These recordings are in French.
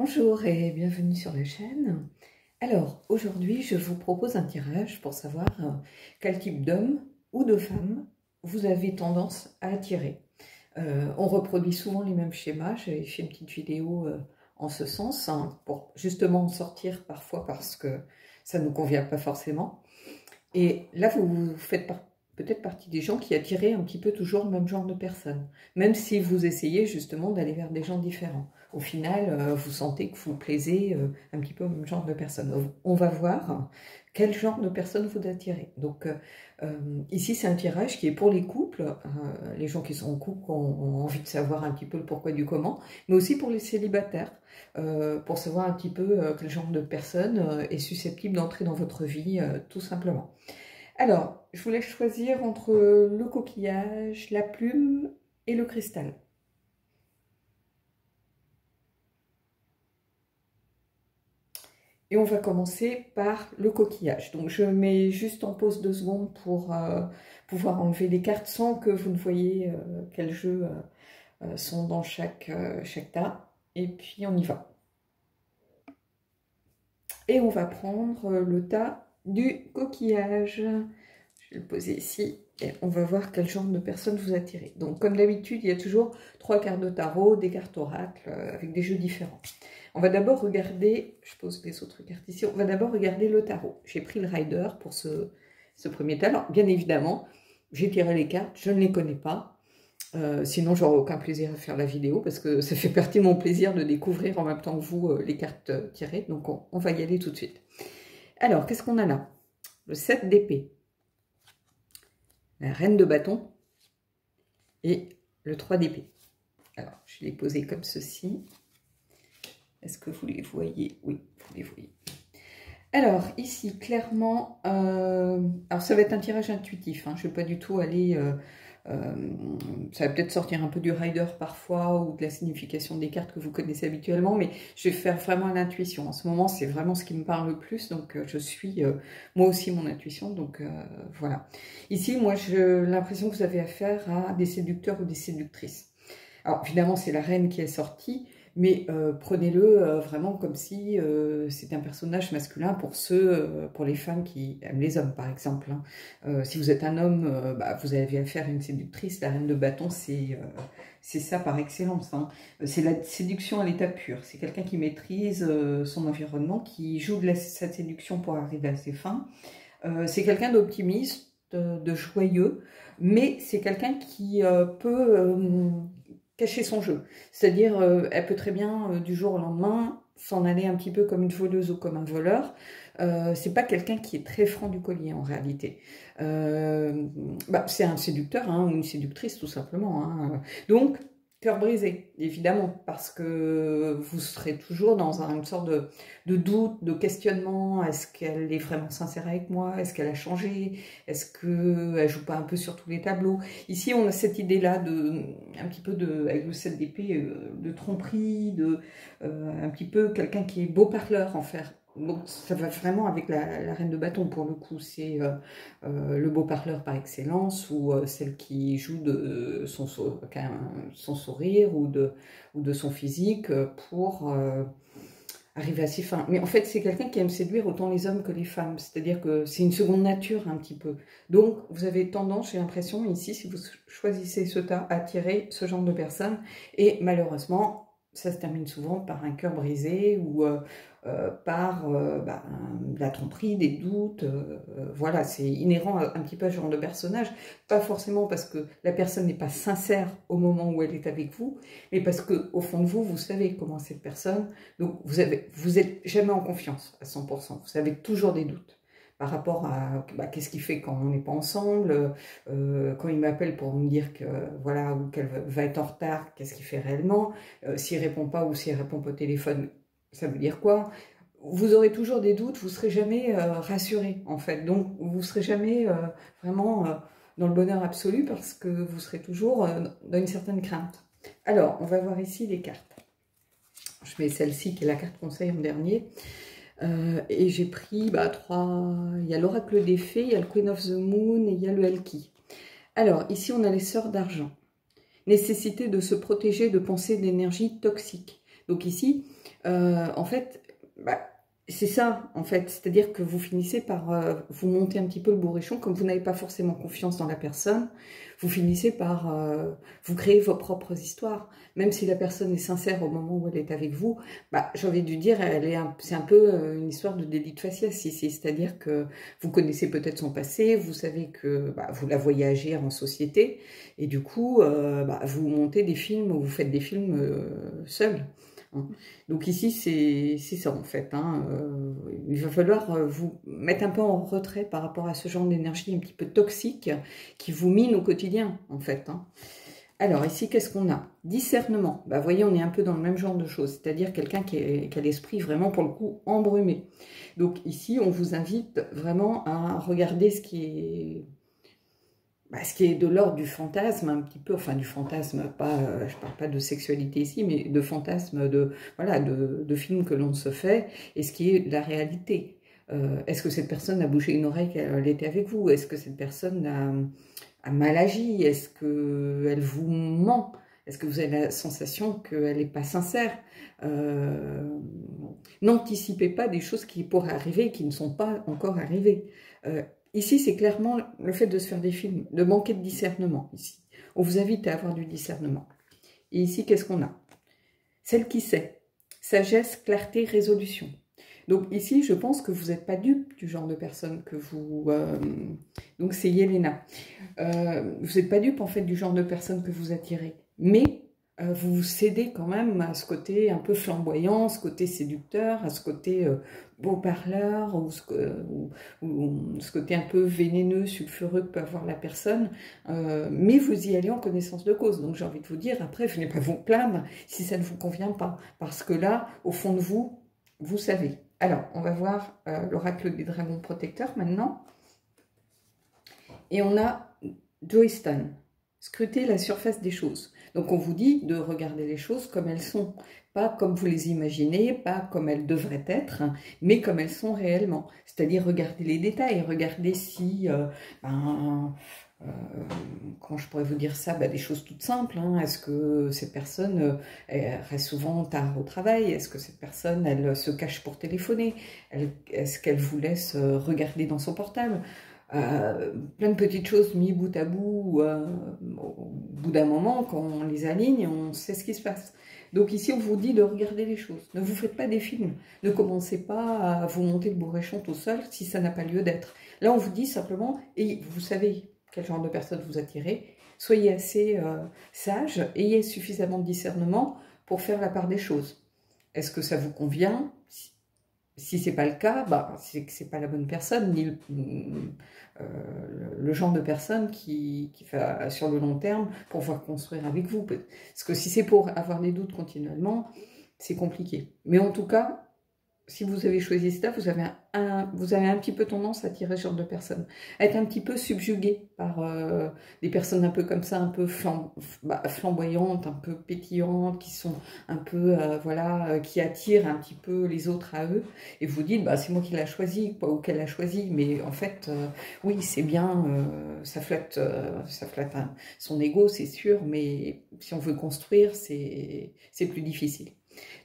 Bonjour et bienvenue sur la chaîne. Alors, aujourd'hui, je vous propose un tirage pour savoir quel type d'homme ou de femme vous avez tendance à attirer. On reproduit souvent les mêmes schémas. J'ai fait une petite vidéo en ce sens, hein, pour justement en sortir parfois parce que ça ne nous convient pas forcément. Et là, vous faites peut-être partie des gens qui attirez un petit peu toujours le même genre de personnes, même si vous essayez justement d'aller vers des gens différents. Au final, vous sentez que vous plaisez un petit peu au même genre de personnes. On va voir quel genre de personnes vous attirez. Donc ici, c'est un tirage qui est pour les couples, les gens qui sont en couple ont envie de savoir un petit peu le pourquoi du comment, mais aussi pour les célibataires, pour savoir un petit peu quel genre de personne est susceptible d'entrer dans votre vie, tout simplement. Alors, je vous laisse choisir entre le coquillage, la plume et le cristal. Et on va commencer par le coquillage. Donc, je mets juste en pause 2 secondes pour pouvoir enlever les cartes sans que vous ne voyez quels jeux sont dans chaque tas. Et puis, on y va. Et on va prendre le tas du coquillage. Je vais le poser ici et on va voir quel genre de personne vous attirez. Donc, comme d'habitude, il y a toujours 3 cartes de tarot, des cartes oracles avec des jeux différents. On va d'abord regarder, je pose les autres cartes ici, on va d'abord regarder le tarot. J'ai pris le Rider pour ce premier tas. Alors, bien évidemment, j'ai tiré les cartes, je ne les connais pas. Sinon, j'aurai aucun plaisir à faire la vidéo parce que ça fait partie de mon plaisir de découvrir en même temps que vous les cartes tirées. Donc, on va y aller tout de suite. Alors, qu'est-ce qu'on a là? Le 7 d'épée, la reine de bâton et le 3 d'épée. Alors, je l'ai posé comme ceci. Est-ce que vous les voyez? Oui, vous les voyez. Alors, ici, clairement, alors ça va être un tirage intuitif. Hein, je ne vais pas du tout aller... ça va peut-être sortir un peu du rider parfois ou de la signification des cartes que vous connaissez habituellement, mais je vais faire vraiment l'intuition. En ce moment, c'est vraiment ce qui me parle le plus, donc je suis moi aussi mon intuition, donc voilà. Ici, moi, j'ai l'impression que vous avez affaire à des séducteurs ou des séductrices. Alors, évidemment, c'est la reine qui est sortie, mais prenez-le vraiment comme si c'était un personnage masculin pour pour les femmes qui aiment les hommes, par exemple. Hein. Si vous êtes un homme, vous avez affaire à une séductrice. La reine de bâton, c'est ça par excellence. Hein. C'est la séduction à l'état pur. C'est quelqu'un qui maîtrise son environnement, qui joue de sa séduction pour arriver à ses fins. C'est quelqu'un d'optimiste, de joyeux, mais c'est quelqu'un qui peut cacher son jeu. C'est-à-dire, elle peut très bien, du jour au lendemain, s'en aller un petit peu comme une voleuse ou comme un voleur. C'est pas quelqu'un qui est très franc du collier, en réalité. C'est un séducteur, hein, ou une séductrice, tout simplement. Hein. Donc, cœur brisé, évidemment, parce que vous serez toujours dans une sorte de doute, de questionnement. Est-ce qu'elle est vraiment sincère avec moi? Est-ce qu'elle a changé? Est-ce qu'elle joue pas un peu sur tous les tableaux? Ici, on a cette idée-là un petit peu avec le 7 d'épée, de tromperie, un petit peu quelqu'un qui est beau parleur, en fait. Donc, ça va vraiment avec la reine de bâton, pour le coup. C'est le beau parleur par excellence, ou celle qui joue de son sourire ou de son physique pour arriver à ses fins. Mais en fait, c'est quelqu'un qui aime séduire autant les hommes que les femmes. C'est-à-dire que c'est une seconde nature, un petit peu. Donc, vous avez tendance, j'ai l'impression, ici, si vous choisissez ce tas, à attirer ce genre de personnes. Et malheureusement, ça se termine souvent par un cœur brisé ou par la tromperie, des doutes. Voilà, c'est inhérent un petit peu à ce genre de personnage. Pas forcément parce que la personne n'est pas sincère au moment où elle est avec vous, mais parce que au fond de vous, vous savez comment cette personne. Donc, vous êtes jamais en confiance à 100%. Vous avez toujours des doutes par rapport à qu'est-ce qu'il fait quand on n'est pas ensemble, quand il m'appelle pour me dire que voilà, ou qu'elle va être en retard, qu'est-ce qu'il fait réellement, s'il répond pas ou s'il répond pas au téléphone, ça veut dire quoi? Vous aurez toujours des doutes, vous serez jamais rassuré en fait, donc vous serez jamais vraiment dans le bonheur absolu parce que vous serez toujours dans une certaine crainte. Alors, on va voir ici les cartes. Je mets celle-ci qui est la carte conseil en dernier. Et j'ai pris 3, il y a l'oracle des fées, il y a le Queen of the Moon et il y a le Elki. Alors, ici on a les sœurs d'argent. Nécessité de se protéger de pensées d'énergie toxique. Donc ici, En fait, bah, c'est ça, en fait. C'est-à-dire que vous finissez par vous monter un petit peu le bourrichon, comme vous n'avez pas forcément confiance dans la personne, vous finissez par vous créer vos propres histoires. Même si la personne est sincère au moment où elle est avec vous, bah, j'ai envie de dire, c'est un peu une histoire de délit de faciès ici. C'est-à-dire que vous connaissez peut-être son passé, vous savez que bah, vous la voyez agir en société, et du coup, bah, vous montez des films ou vous faites des films seuls. Donc ici, c'est ça en fait. Hein. Il va falloir vous mettre un peu en retrait par rapport à ce genre d'énergie un petit peu toxique qui vous mine au quotidien en fait. Hein. Alors ici, qu'est-ce qu'on a? Discernement. Bah, vous voyez, on est un peu dans le même genre de choses, c'est-à-dire quelqu'un qui a l'esprit vraiment pour le coup embrumé. Donc ici, on vous invite vraiment à regarder ce qui est de l'ordre du fantasme, un petit peu, enfin du fantasme, pas, je parle pas de sexualité ici, mais de fantasme, voilà, de films que l'on se fait, et ce qui est la réalité. Est-ce que cette personne a bouché une oreille quand elle était avec vous? Est-ce que cette personne a mal agi? Est-ce qu'elle vous ment? Est-ce que vous avez la sensation qu'elle n'est pas sincère? N'anticipez pas des choses qui pourraient arriver et qui ne sont pas encore arrivées. Ici, c'est clairement le fait de se faire des films, de manquer de discernement. Ici, on vous invite à avoir du discernement. Et ici, qu'est-ce qu'on a? Celle qui sait. Sagesse, clarté, résolution. Donc ici, je pense que vous n'êtes pas dupe du genre de personne que vous... donc c'est Yelena. Vous n'êtes pas dupe en fait du genre de personne que vous attirez. Mais vous cédez quand même à ce côté un peu flamboyant, ce côté séducteur, à ce côté beau parleur, ou ce côté un peu vénéneux, sulfureux que peut avoir la personne. Mais vous y allez en connaissance de cause. Donc j'ai envie de vous dire, après, venez pas vous plaindre si ça ne vous convient pas. Parce que là, au fond de vous, vous savez. Alors, on va voir l'oracle des dragons protecteurs maintenant. Et on a Joyston, scruter la surface des choses. Donc on vous dit de regarder les choses comme elles sont, pas comme vous les imaginez, pas comme elles devraient être, mais comme elles sont réellement. C'est-à-dire regarder les détails, regarder si, comment je pourrais vous dire ça, des choses toutes simples. Hein. Est-ce que cette personne reste souvent tard au travail? Est-ce que cette personne, elle se cache pour téléphoner? Est-ce qu'elle vous laisse regarder dans son portable? Plein de petites choses mis bout à bout, au bout d'un moment, quand on les aligne, on sait ce qui se passe. Donc ici, on vous dit de regarder les choses. Ne vous faites pas des films. Ne commencez pas à vous monter le bourrichon tout seul si ça n'a pas lieu d'être. Là, on vous dit simplement, et vous savez quel genre de personne vous attirez, soyez assez sage, ayez suffisamment de discernement pour faire la part des choses. Est-ce que ça vous convient ? Si ce n'est pas le cas, c'est que ce n'est pas la bonne personne, ni le genre de personne qui fait sur le long terme pour pouvoir construire avec vous. Parce que si c'est pour avoir des doutes continuellement, c'est compliqué. Mais en tout cas, si vous avez choisi ça, vous avez un petit peu tendance à attirer ce genre de personnes. À être un petit peu subjugué par des personnes un peu comme ça, un peu flamboyantes, un peu pétillantes, qui sont un peu, qui attirent un petit peu les autres à eux. Et vous dites, c'est moi qui l'a choisi, ou qu'elle l'a choisi. Mais en fait, oui, c'est bien, ça flatte son ego, c'est sûr. Mais si on veut construire, c'est plus difficile.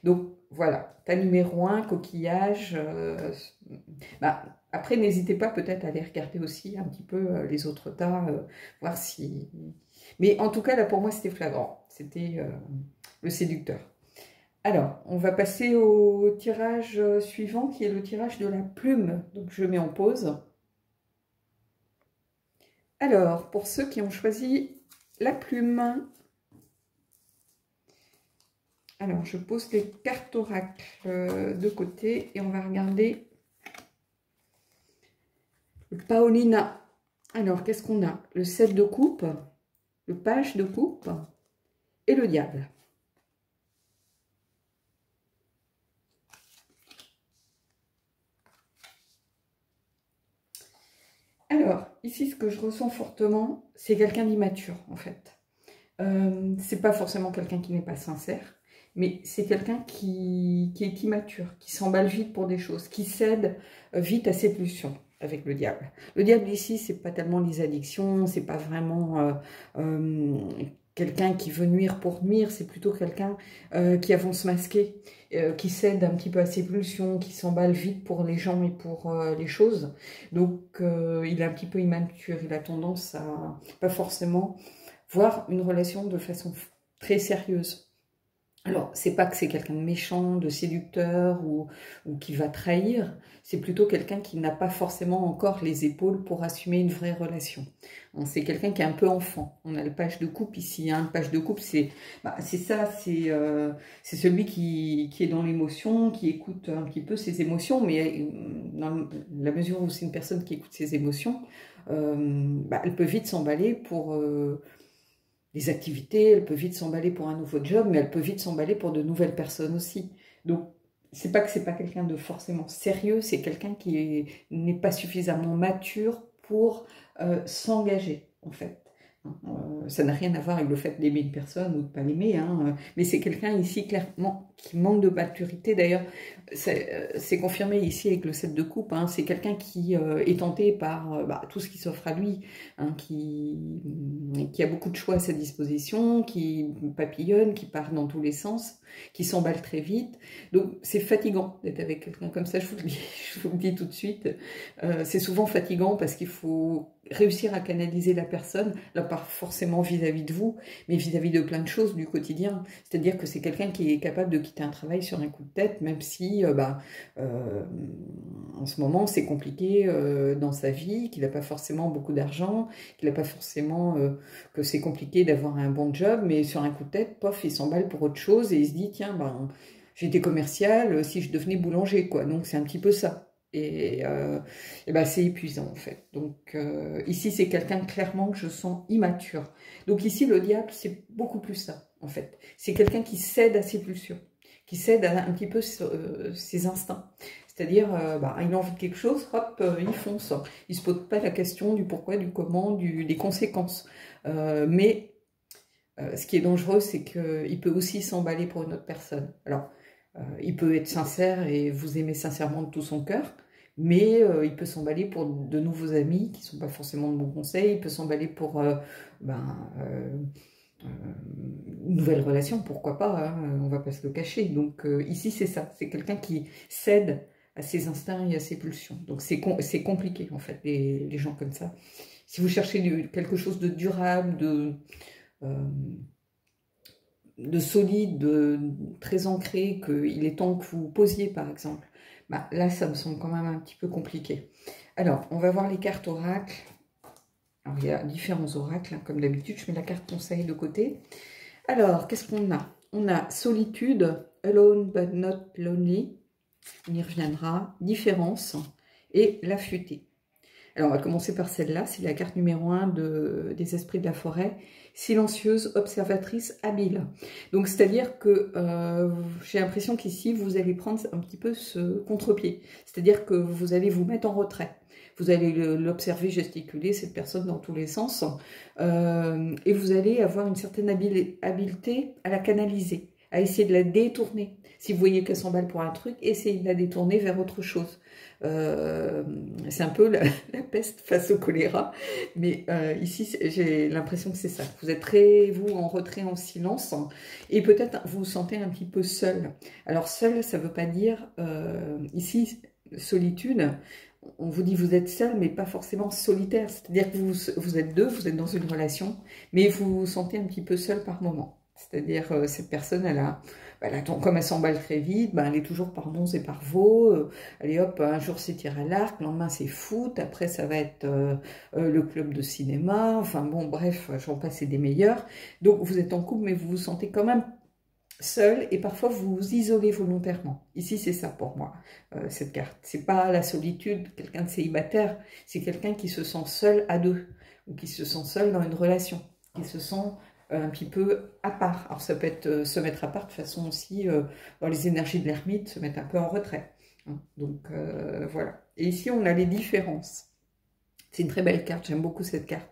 Donc voilà, tas numéro 1, coquillage. Après, n'hésitez pas peut-être à aller regarder aussi un petit peu les autres tas, voir si... Mais en tout cas, là pour moi, c'était flagrant. C'était le séducteur. Alors, on va passer au tirage suivant, qui est le tirage de la plume. Donc je mets en pause. Alors, pour ceux qui ont choisi la plume... Alors, je pose les cartes oracles de côté et on va regarder le Paolina. Alors, qu'est-ce qu'on a? Le 7 de coupe, le page de coupe et le diable. Alors, ici, ce que je ressens fortement, c'est quelqu'un d'immature, en fait. C'est pas forcément quelqu'un qui n'est pas sincère. Mais c'est quelqu'un qui est immature, qui s'emballe vite pour des choses, qui cède vite à ses pulsions avec le diable. Le diable ici, c'est pas tellement les addictions, c'est pas vraiment quelqu'un qui veut nuire pour nuire, c'est plutôt quelqu'un qui avance masqué, qui cède un petit peu à ses pulsions, qui s'emballe vite pour les gens et pour les choses. Donc il est un petit peu immature, il a tendance à pas forcément voir une relation de façon très sérieuse. Alors, c'est pas que c'est quelqu'un de méchant, de séducteur ou qui va trahir, c'est plutôt quelqu'un qui n'a pas forcément encore les épaules pour assumer une vraie relation. C'est quelqu'un qui est un peu enfant. On a le page de coupe ici, hein. Le page de coupe, c'est ça, c'est celui qui est dans l'émotion, qui écoute un petit peu ses émotions, mais dans la mesure où c'est une personne qui écoute ses émotions, elle peut vite s'emballer pour... les activités, elle peut vite s'emballer pour un nouveau job, mais elle peut vite s'emballer pour de nouvelles personnes aussi. Donc, c'est pas que c'est pas quelqu'un de forcément sérieux, c'est quelqu'un qui n'est pas suffisamment mature pour s'engager, en fait. Ça n'a rien à voir avec le fait d'aimer une personne ou de ne pas l'aimer, hein, mais c'est quelqu'un ici clairement qui manque de maturité. D'ailleurs, c'est confirmé ici avec le 7 de coupe, hein, c'est quelqu'un qui est tenté par tout ce qui s'offre à lui, hein, qui a beaucoup de choix à sa disposition, qui papillonne, qui part dans tous les sens, qui s'emballe très vite. Donc c'est fatigant d'être avec quelqu'un comme ça, je vous le dis tout de suite. C'est souvent fatigant parce qu'il faut réussir à canaliser la personne, là pas forcément vis-à-vis de vous, mais vis-à-vis de plein de choses du quotidien. C'est-à-dire que c'est quelqu'un qui est capable de quitter un travail sur un coup de tête, même si en ce moment c'est compliqué dans sa vie, qu'il n'a pas forcément beaucoup d'argent, qu'il n'a pas forcément que c'est compliqué d'avoir un bon job, mais sur un coup de tête, pof, il s'emballe pour autre chose et il se dit tiens, j'étais commercial, si je devenais boulanger, quoi. Donc c'est un petit peu ça. Et c'est épuisant en fait. Donc ici c'est quelqu'un clairement que je sens immature. Donc ici le diable c'est beaucoup plus ça en fait. C'est quelqu'un qui cède à ses pulsions, qui cède à un petit peu ses instincts. C'est-à-dire il a envie de quelque chose, hop, il fonce. Il se pose pas la question du pourquoi, du comment, des conséquences. Mais ce qui est dangereux c'est qu'il peut aussi s'emballer pour une autre personne. Alors il peut être sincère et vous aimer sincèrement de tout son cœur, mais il peut s'emballer pour de nouveaux amis qui ne sont pas forcément de bons conseils, il peut s'emballer pour une nouvelle relation, pourquoi pas, hein, on ne va pas se le cacher. Donc ici c'est ça, c'est quelqu'un qui cède à ses instincts et à ses pulsions. Donc c'est compliqué en fait, les gens comme ça. Si vous cherchez quelque chose de durable, de solide, très ancré, qu'il est temps que vous posiez par exemple, là ça me semble quand même un petit peu compliqué. Alors on va voir les cartes oracles. Alors il y a différents oracles, hein, comme d'habitude, je mets la carte conseil de côté. Alors qu'est-ce qu'on a? On a solitude, alone but not lonely, on y reviendra, différence et l'affûté. Alors, on va commencer par celle-là. C'est la carte numéro 1 des esprits de la forêt. Silencieuse, observatrice, habile. Donc, c'est-à-dire que j'ai l'impression qu'ici, vous allez prendre un petit peu ce contre-pied. C'est-à-dire que vous allez vous mettre en retrait. Vous allez l'observer gesticuler, cette personne, dans tous les sens. Et vous allez avoir une certaine habileté à la canaliser, à essayer de la détourner. Si vous voyez qu'elle s'emballe pour un truc, essayez de la détourner vers autre chose. C'est un peu la peste face au choléra, mais ici j'ai l'impression que c'est ça. Vous êtes très, vous, en retrait, en silence, et peut-être vous vous sentez un petit peu seul. Alors seul, ça ne veut pas dire, ici, solitude, on vous dit vous êtes seul, mais pas forcément solitaire. C'est-à-dire que vous êtes deux, vous êtes dans une relation, mais vous vous sentez un petit peu seul par moment. C'est-à-dire cette personne, comme elle s'emballe très vite, elle est toujours par bons et par veaux. Allez hop, un jour c'est tir à l'arc, le lendemain c'est foot, après ça va être le club de cinéma. Enfin bon, bref, j'en passe et des meilleurs. Donc vous êtes en couple, mais vous vous sentez quand même seul et parfois vous vous isolez volontairement. Ici c'est ça pour moi, cette carte. C'est pas la solitude, quelqu'un de célibataire, c'est quelqu'un qui se sent seul à deux, ou qui se sent seul dans une relation, qui se sent un petit peu à part. Alors ça peut être se mettre à part de façon aussi, dans les énergies de l'ermite, se mettre un peu en retrait. Hein. Donc voilà. Et ici on a les différences. C'est une très belle carte, j'aime beaucoup cette carte,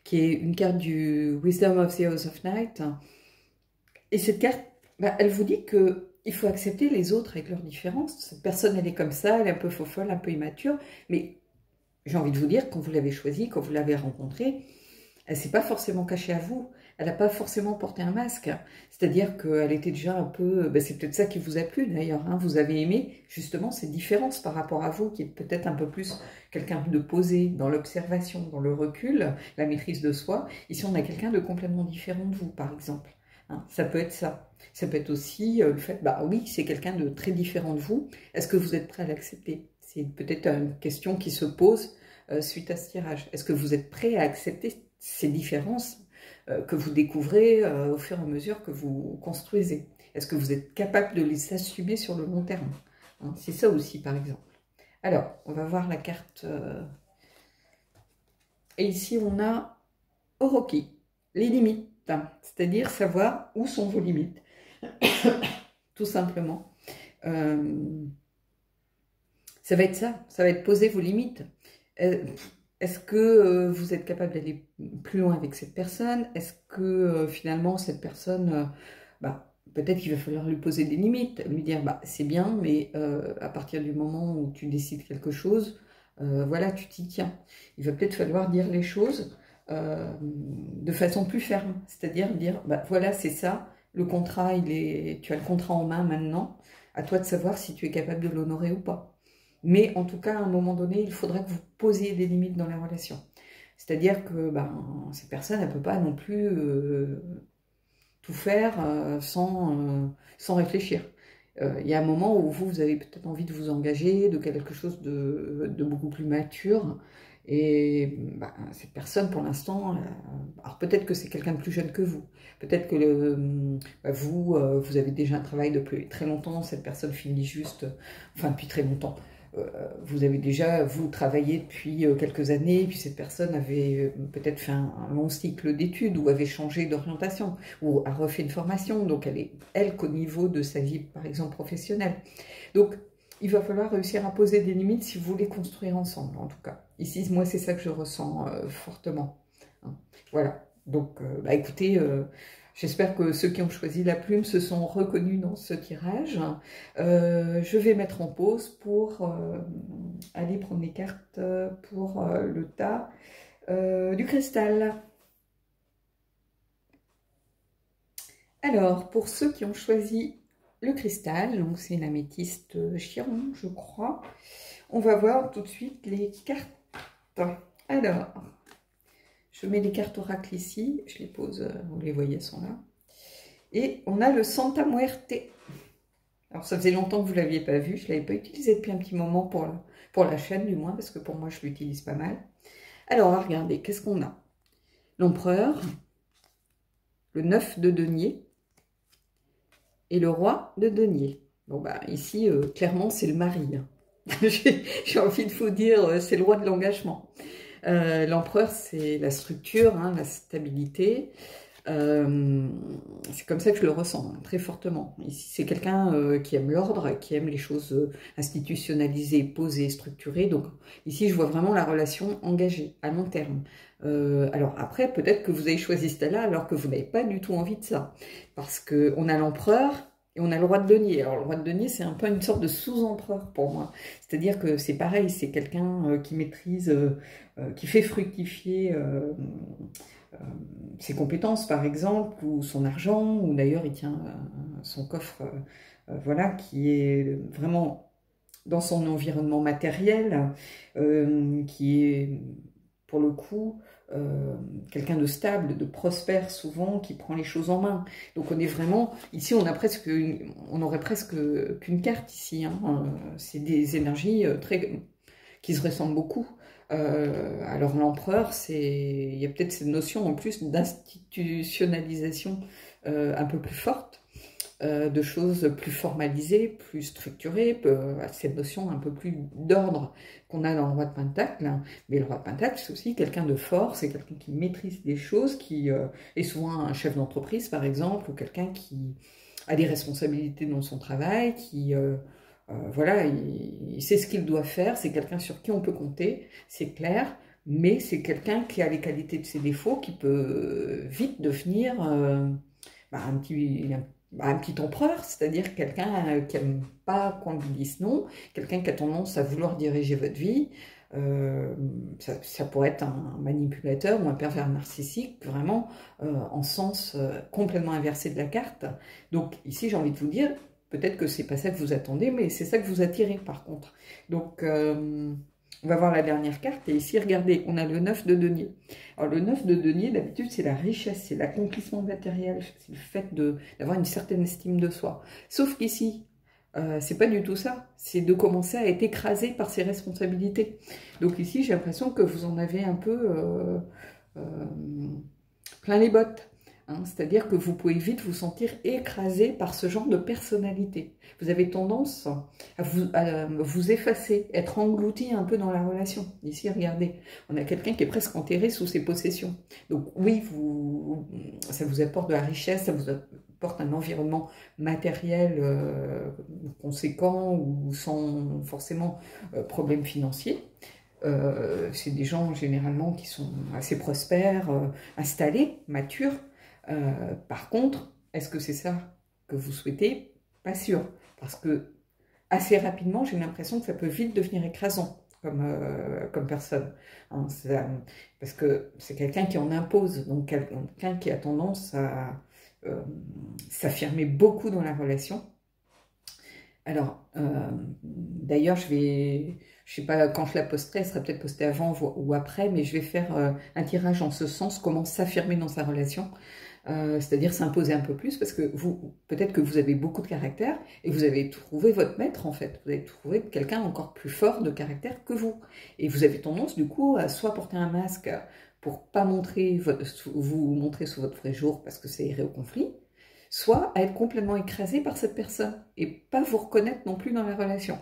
qui est une carte du Wisdom of the House of Night. Et cette carte, elle vous dit qu'il faut accepter les autres avec leurs différences. Cette personne, elle est comme ça, elle est un peu faux-folle, un peu immature, mais j'ai envie de vous dire, quand vous l'avez choisie, quand vous l'avez rencontrée, elle ne s'est pas forcément cachée à vous. elle n'a pas forcément porté un masque. C'est-à-dire qu'elle était déjà un peu... Ben, c'est peut-être ça qui vous a plu d'ailleurs. Hein, vous avez aimé justement ces différences par rapport à vous, qui est peut-être un peu plus quelqu'un de posé dans l'observation, dans le recul, la maîtrise de soi. Ici, on a quelqu'un de complètement différent de vous, par exemple. Hein, ça peut être ça. Ça peut être aussi le fait, bah oui, c'est quelqu'un de très différent de vous. Est-ce que vous êtes prêt à l'accepter? C'est peut-être une question qui se pose suite à ce tirage. Est-ce que vous êtes prêt à accepter ces différences que vous découvrez au fur et à mesure que vous construisez? Est-ce que vous êtes capable de les assumer sur le long terme? Hein, c'est ça aussi, par exemple. Alors, on va voir la carte. Et ici, on a Oroki, les limites. Hein, c'est-à-dire savoir où sont vos limites. Tout simplement. Ça va être ça. Ça va être poser vos limites. Est-ce que vous êtes capable d'aller plus loin avec cette personne? Est-ce que finalement cette personne, bah, peut-être qu'il va falloir lui poser des limites, lui dire bah, c'est bien, mais à partir du moment où tu décides quelque chose, voilà, tu t'y tiens. Il va peut-être falloir dire les choses de façon plus ferme, c'est-à-dire dire bah, voilà, c'est ça, le contrat, tu as le contrat en main maintenant, à toi de savoir si tu es capable de l'honorer ou pas. Mais en tout cas, à un moment donné, il faudra que vous posiez des limites dans la relation. C'est-à-dire que ben, cette personne, elle ne peut pas non plus tout faire sans réfléchir. Il y a un moment où vous avez peut-être envie de vous engager, de quelque chose de beaucoup plus mature. Et ben, cette personne, pour l'instant, alors peut-être que c'est quelqu'un de plus jeune que vous. Peut-être que vous avez déjà un travail depuis très longtemps, cette personne finit juste, enfin depuis très longtemps. Vous avez déjà, vous, travaillé depuis quelques années, puis cette personne avait peut-être fait un long cycle d'études ou avait changé d'orientation ou a refait une formation, donc elle est, elle, qu'au niveau de sa vie, par exemple, professionnelle. Donc, il va falloir réussir à poser des limites si vous voulez construire ensemble, en tout cas. Ici, moi, c'est ça que je ressens fortement. Hein. Voilà. Donc, bah, écoutez... J'espère que ceux qui ont choisi la plume se sont reconnus dans ce tirage. Je vais mettre en pause pour aller prendre les cartes pour le tas du cristal. Alors, pour ceux qui ont choisi le cristal, donc c'est une améthyste Chiron, je crois, on va voir tout de suite les cartes. Alors... Je mets les cartes oracles ici, je les pose, vous les voyez, elles sont là. Et on a le Santa Muerte. Alors ça faisait longtemps que vous ne l'aviez pas vu, je ne l'avais pas utilisé depuis un petit moment pour la chaîne du moins, parce que pour moi je l'utilise pas mal. Alors on va regarder, qu'est-ce qu'on a? L'empereur, le 9 de denier et le roi de denier. Bon bah ici, clairement c'est le mari. Hein. J'ai envie de vous dire, c'est le roi de l'engagement. L'empereur, c'est la structure, hein, la stabilité. C'est comme ça que je le ressens, hein, très fortement. Ici, c'est quelqu'un qui aime l'ordre, qui aime les choses institutionnalisées, posées, structurées. Donc ici, je vois vraiment la relation engagée, à long terme. Alors après, peut-être que vous avez choisi celle-là alors que vous n'avez pas du tout envie de ça. Parce qu'on a l'empereur... Et on a le roi de denier. Alors, le roi de denier, c'est un peu une sorte de sous-empereur pour moi. C'est-à-dire que c'est pareil, c'est quelqu'un qui maîtrise, qui fait fructifier ses compétences, par exemple, ou son argent, ou d'ailleurs, il tient son coffre, voilà, qui est vraiment dans son environnement matériel, qui est, pour le coup... quelqu'un de stable, de prospère souvent, qui prend les choses en main. Donc on est vraiment, ici on aurait presque qu'une carte ici, hein. C'est des énergies qui se ressemblent beaucoup. Alors l'empereur, il y a peut-être cette notion en plus d'institutionnalisation un peu plus forte, de choses plus formalisées, plus structurées, cette notion un peu plus d'ordre qu'on a dans le roi de Pentacle. Mais le roi de Pentacle, c'est aussi quelqu'un de fort, c'est quelqu'un qui maîtrise des choses, qui est souvent un chef d'entreprise, par exemple, ou quelqu'un qui a des responsabilités dans son travail, qui... voilà, il sait ce qu'il doit faire, c'est quelqu'un sur qui on peut compter, c'est clair, mais c'est quelqu'un qui a les qualités de ses défauts, qui peut vite devenir un petit un petit empereur, c'est-à-dire quelqu'un qui n'aime pas qu'on lui dise non, quelqu'un qui a tendance à vouloir diriger votre vie. Ça pourrait être un manipulateur ou un pervers narcissique, vraiment en sens complètement inversé de la carte. Donc ici, j'ai envie de vous dire, peut-être que c'est pas ça que vous attendez, mais c'est ça que vous attirez par contre. Donc on va voir la dernière carte, et ici, regardez, on a le 9 de denier. Alors le 9 de denier, d'habitude, c'est la richesse, c'est l'accomplissement matériel, c'est le fait d'avoir une certaine estime de soi. Sauf qu'ici, c'est pas du tout ça, c'est de commencer à être écrasé par ses responsabilités. Donc ici, j'ai l'impression que vous en avez un peu plein les bottes. Hein, c'est-à-dire que vous pouvez vite vous sentir écrasé par ce genre de personnalité. Vous avez tendance à vous effacer, être englouti un peu dans la relation. Ici, regardez, on a quelqu'un qui est presque enterré sous ses possessions. Donc oui, ça vous apporte de la richesse, ça vous apporte un environnement matériel conséquent ou sans forcément problème financier. C'est des gens généralement qui sont assez prospères, installés, matures. Par contre, est-ce que c'est ça que vous souhaitez? Pas sûr. Parce que assez rapidement, j'ai l'impression que ça peut vite devenir écrasant comme personne. Hein, parce que c'est quelqu'un qui en impose, donc quelqu'un qui a tendance à s'affirmer beaucoup dans la relation. Alors, d'ailleurs, je sais pas, quand je la posterai, elle sera peut-être postée avant ou après, mais je vais faire un tirage en ce sens, comment s'affirmer dans sa relation. C'est-à-dire s'imposer un peu plus, parce que peut-être que vous avez beaucoup de caractère, et vous avez trouvé votre maître, en fait. Vous avez trouvé quelqu'un encore plus fort de caractère que vous. Et vous avez tendance, du coup, à soit porter un masque pour pas vous montrer sous votre vrai jour, parce que c'est erré au conflit, soit à être complètement écrasé par cette personne, et pas vous reconnaître non plus dans la relation.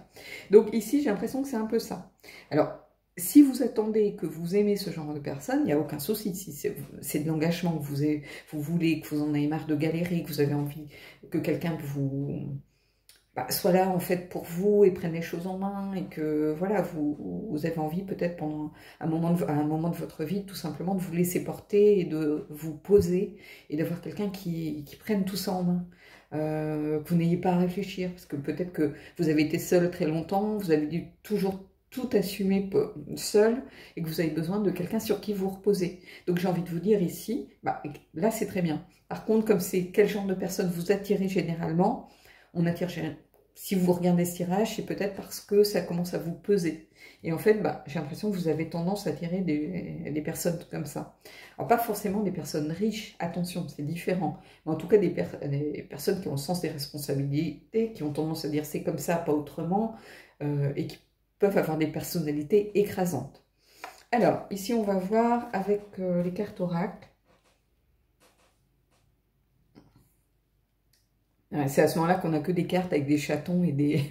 Donc ici, j'ai l'impression que c'est un peu ça. Alors, si vous attendez que vous aimez ce genre de personne, il n'y a aucun souci. Si c'est de l'engagement que vous voulez, que vous en avez marre de galérer, que vous avez envie que quelqu'un soit là en fait pour vous et prenne les choses en main, et que voilà, vous avez envie peut-être pendant à un moment de votre vie tout simplement de vous laisser porter et de vous poser et d'avoir quelqu'un qui prenne tout ça en main. Que vous n'ayez pas à réfléchir, parce que peut-être que vous avez été seul très longtemps, vous avez dû toujours tout assumer seul, et que vous avez besoin de quelqu'un sur qui vous reposer. Donc j'ai envie de vous dire ici, là c'est très bien. Par contre, comme c'est quel genre de personne vous attirez généralement, on attire si vous regardez ce tirage, c'est peut-être parce que ça commence à vous peser. Et en fait, j'ai l'impression que vous avez tendance à attirer des personnes comme ça. Alors pas forcément des personnes riches, attention, c'est différent. Mais en tout cas des personnes qui ont le sens des responsabilités, qui ont tendance à dire c'est comme ça, pas autrement, et qui peuvent avoir des personnalités écrasantes. Alors, ici, on va voir avec les cartes oracles. C'est à ce moment-là qu'on n'a que des cartes avec des chatons et des...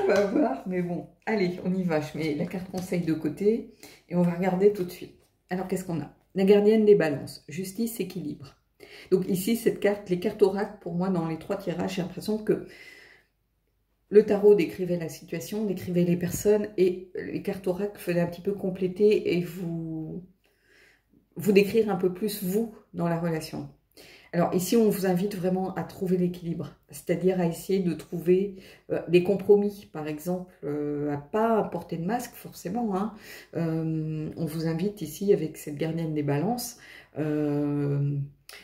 On va voir, mais bon. Allez, on y va. Je mets la carte conseil de côté et on va regarder tout de suite. Alors, qu'est-ce qu'on a? La gardienne des balances. Justice, équilibre. Donc ici, cette carte, les cartes oracles, pour moi, dans les 3 tirages, j'ai l'impression que le tarot décrivait la situation, décrivait les personnes, et les cartes oracles faisaient un petit peu compléter et vous décrire un peu plus vous dans la relation. Alors ici, on vous invite vraiment à trouver l'équilibre, c'est-à-dire à essayer de trouver des compromis, par exemple, à pas porter de masque forcément. Hein. On vous invite ici, avec cette gardienne des balances,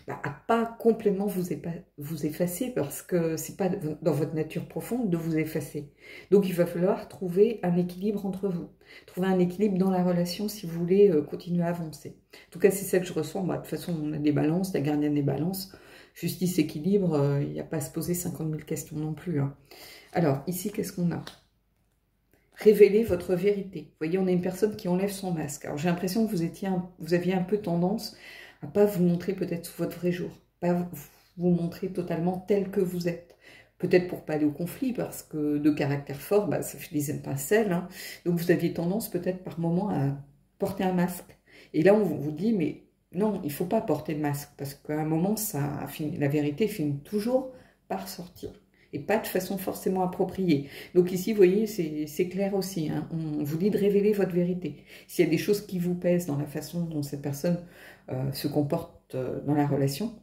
à pas complètement vous effacer, parce que c'est pas dans votre nature profonde de vous effacer. Donc il va falloir trouver un équilibre entre vous, trouver un équilibre dans la relation si vous voulez continuer à avancer. En tout cas, c'est ça que je ressens. De toute façon, on a des balances, la gardienne des balances, justice, équilibre, il n'y a pas à se poser 50 000 questions non plus. Hein. Alors ici, qu'est-ce qu'on a? Révélez votre vérité. Vous voyez, on a une personne qui enlève son masque. Alors j'ai l'impression que vous aviez un peu tendance à pas vous montrer peut-être sous votre vrai jour, pas vous montrer totalement tel que vous êtes. Peut-être pour pas aller au conflit, parce que de caractère fort, ça fait des étincelles. Hein. Donc vous aviez tendance peut-être par moment à porter un masque. Et là, on vous dit, mais non, il ne faut pas porter de masque, parce qu'à un moment, la vérité finit toujours par sortir. Et pas de façon forcément appropriée. Donc ici, vous voyez, c'est clair aussi. Hein. On vous dit de révéler votre vérité. S'il y a des choses qui vous pèsent dans la façon dont cette personne se comporte dans la relation,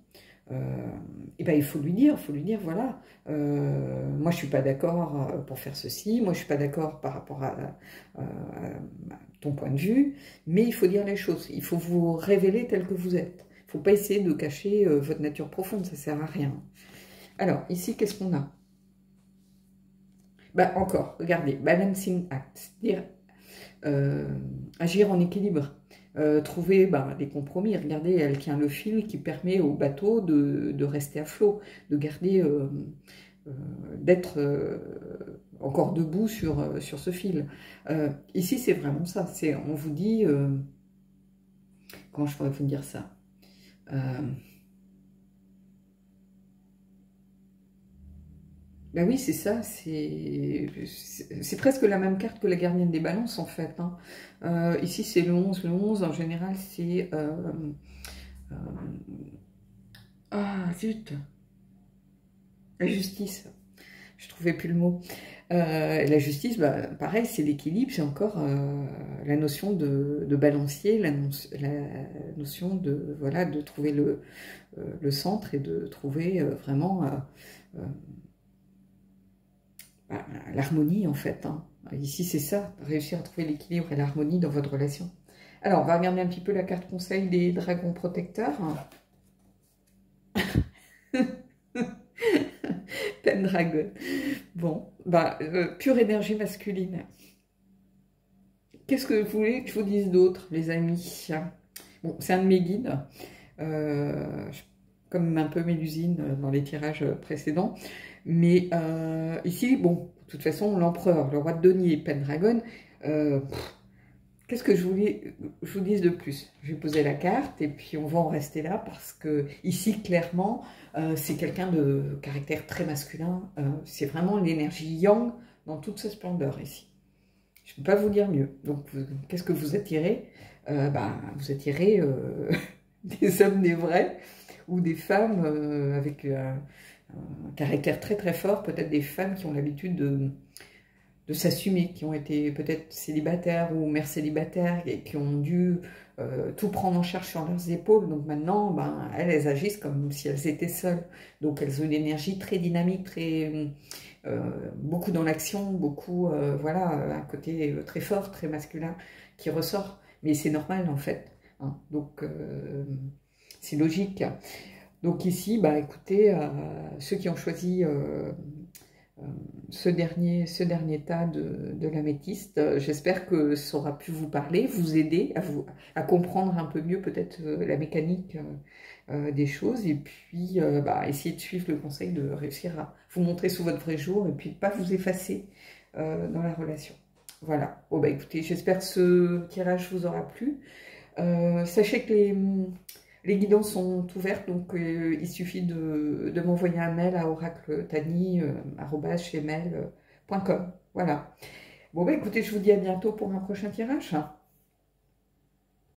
et ben, il faut lui dire, voilà, moi je suis pas d'accord pour faire ceci, moi je suis pas d'accord par rapport à ton point de vue, mais il faut dire les choses, il faut vous révéler tel que vous êtes. Il ne faut pas essayer de cacher votre nature profonde, ça sert à rien. Alors, ici, qu'est-ce qu'on a? Bah, encore, regardez, balancing act, c'est-à-dire agir en équilibre. Trouver des compromis. Regardez, elle tient le fil qui permet au bateau de rester à flot, de garder, d'être encore debout sur ce fil. Ici, c'est vraiment ça. On vous dit, comment je pourrais vous dire ça? Ben oui, c'est ça, c'est presque la même carte que la gardienne des balances en fait. Hein. Ici c'est le 11, en général c'est... ah zut, la justice, je trouvais plus le mot. La justice, pareil, c'est l'équilibre, c'est encore la notion de balancier, la notion de, voilà, de trouver le centre et de trouver vraiment... l'harmonie en fait. Hein. Ici c'est ça, réussir à trouver l'équilibre et l'harmonie dans votre relation. Alors on va regarder un petit peu la carte conseil des dragons protecteurs. Pendragon. Bon, pure énergie masculine. Qu'est-ce que vous voulez que je vous dise d'autre, les amis? Bon, c'est un de mes guides, comme un peu Mélusine dans les tirages précédents. Mais ici, bon, de toute façon, l'empereur, le roi de denier, Pendragon, qu'est-ce que je voulais je vous dise de plus? Je vais poser la carte et puis on va en rester là parce que ici, clairement, c'est quelqu'un de caractère très masculin. C'est vraiment l'énergie yang dans toute sa splendeur ici. Je ne peux pas vous dire mieux. Donc, qu'est-ce que vous attirez? Vous attirez des hommes, des vrais, ou des femmes avec un caractère très très fort, peut-être des femmes qui ont l'habitude de s'assumer, qui ont été peut-être célibataires ou mères célibataires et qui ont dû tout prendre en charge sur leurs épaules. Donc maintenant, elles agissent comme si elles étaient seules. Donc elles ont une énergie très dynamique, très beaucoup dans l'action, beaucoup, voilà, un côté très fort, très masculin qui ressort. Mais c'est normal en fait. Hein. Donc c'est logique. Donc ici, écoutez, ceux qui ont choisi ce dernier tas de l'améthyste, j'espère que ça aura pu vous parler, vous aider à comprendre un peu mieux peut-être la mécanique des choses, et puis essayer de suivre le conseil de réussir à vous montrer sous votre vrai jour, et puis de ne pas vous effacer dans la relation. Voilà. Bon, écoutez, j'espère que ce tirage vous aura plu. Sachez que les guidances sont ouvertes, donc il suffit de m'envoyer un mail à oracletani@gmail.com. Voilà. Bon, écoutez, je vous dis à bientôt pour un prochain tirage.